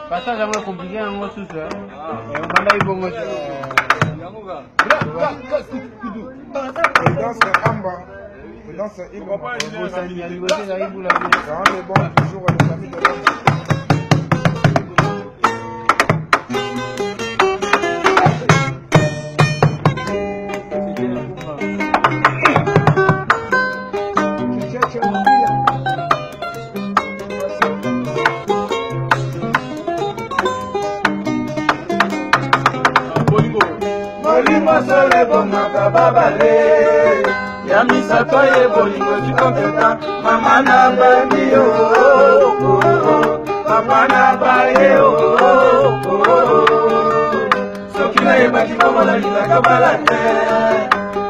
Passage à compliqué en mot sous ça. Et on va y bon mot. Dans ce amba, dans ce il va pas les bons toujours les amis de l'homme. Sole bomaka babale ya misato ye bolingo chikoketa mama na bandi yo papa na baye yo sokina ye bati komola lizaka balate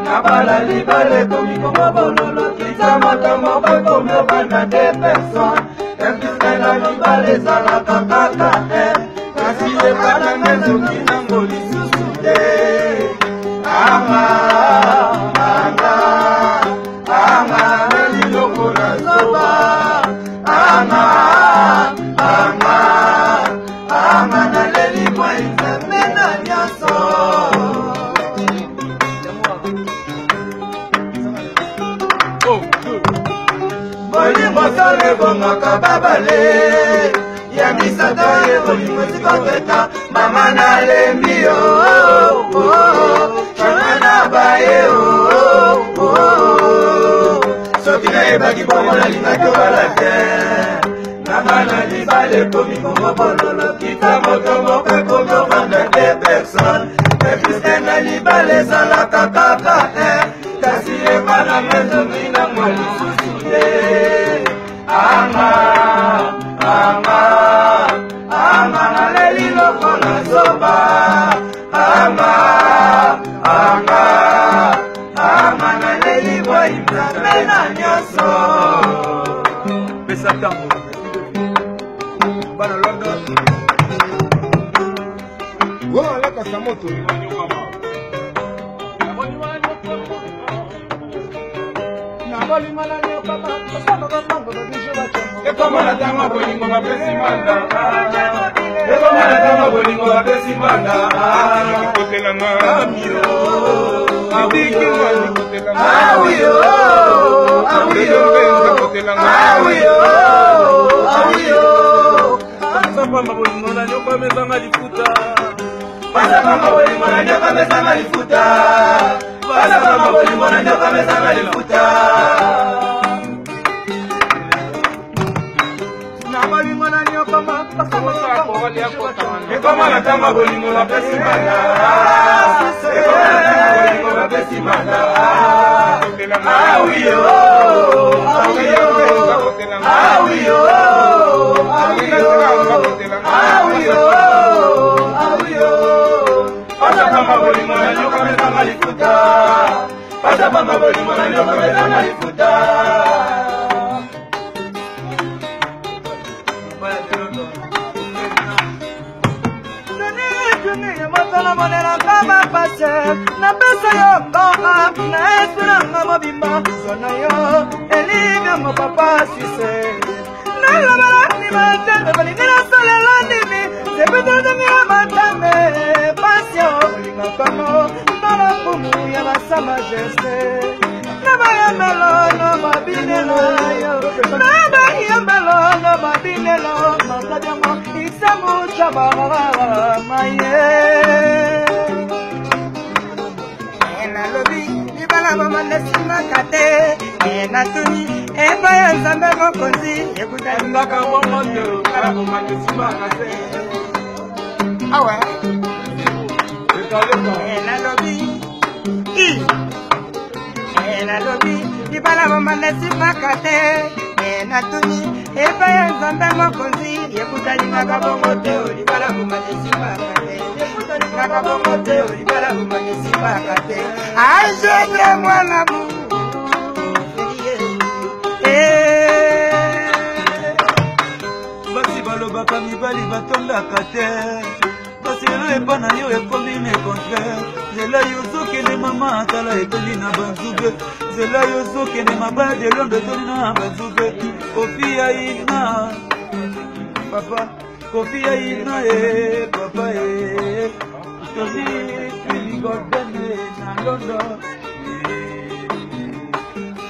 na bala libale komi komo bololo kita matamo kwa komo bana de person empiste na libale zala kakaka kasi ye bana ngezo kina ngoli susude ya misato ye bolingo sikoketa mama na lembi mama na baye soki na yebaki bongo nalingaki obala te na bana libale komi kongo bololo kita moto moko ekomi ovanda te personne epuske na libale ezalaka kaka kasi ebana mezomi na mwa lisusu te anga naleli lokola zoba anga naleli boyimba pena nyonso pesa tango bana London alaka sa moto ekomana tama bolingo bapesi manda ekomana tama bolingo bapesi manda kotelanga amio awiyo awiyo pasapamba bolingo na nyoka mesanga lifuta pasapamba bolingo na nyoka mesanga lifuta pasapamba bolingo na nyoka mesanga lifuta ekomana tama bolingo bapesi manda ekomana tama bolingo bapesi manda awiyo awiyo awiyo awiyo awiyo pasapamba bolingo na nyoka mesanga lifuta pasapamba bolingo na nyoka mesanga lifuta na pesa yo mbonga na esperanga mobimba zona yo elinga mo papa sise na lobala ni matende balingi na salela ndimi zepetozongira matame pasio olinga kamo mbala kumu ya basa majeste na bayambelo no mabinelo yo na bayambelo no mabinelo makadiamo isamu chabara maye nalobi libala mama nesimaka te natuni eba ya nzambe mokonzi ekutalingaka bongo te kala mama nesimaka te awa nalobi libala mama nesimaka te natuni eba ya nzambe mokonzi ekutalingaka bongo te libala mama nesimaka te ekutalingaka bongo te libala mama nesimaka te ajebre mwana mu basi balobaka mibali batondaka te kasi lelo epa na yo ekomi ne contraire nzela yozokende mama tala etondi na banzube nzela yozokende mabaya de londo etondi na banzube kofi ya ina papa kofi ya ina papa tozi ligodene na londo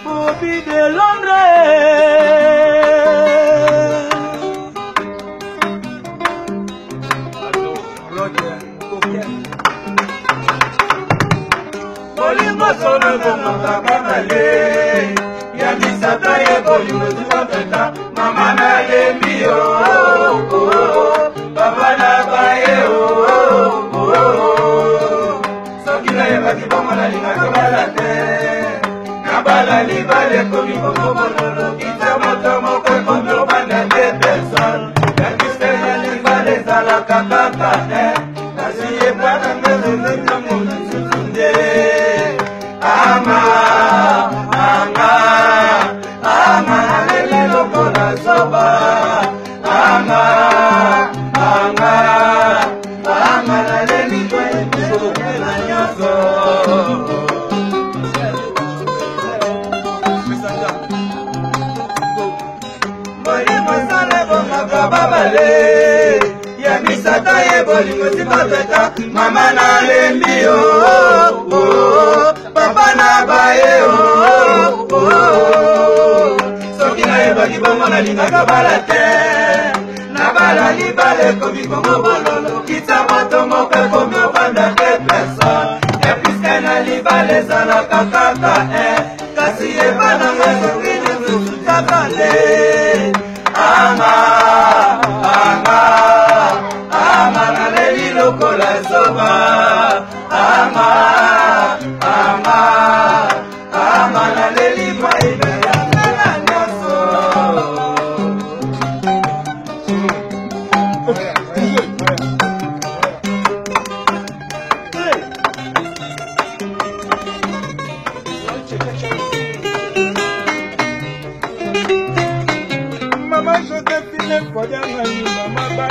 kofi de Londres. Bolingo solo como kabale ya misata ye bolingo zipata mama na lembio baba na bae sokila ye bakibongo na linga kabala te kabala libale komi komobololo kita moto moko kondo banda de personne ya kisena libale zala kakaka kasi ye bana ngelo ngamo nsunde ama lele lokola soba ama lele kwa ebiso na nyoso bolingo sale bomaka babale ya misata ye bolingo sipatata mama na lembi papa na bae soki na yebaki bongo nalingaka bala te na bala libale komi kongo bololo kita moto moko ekomi ofanda te personne e puiske na libale ezalaka kaka kasi ebananga soki lisusu kaka nde ama naleli lokola soba ama naleli maibe ya ngana nyonso Check.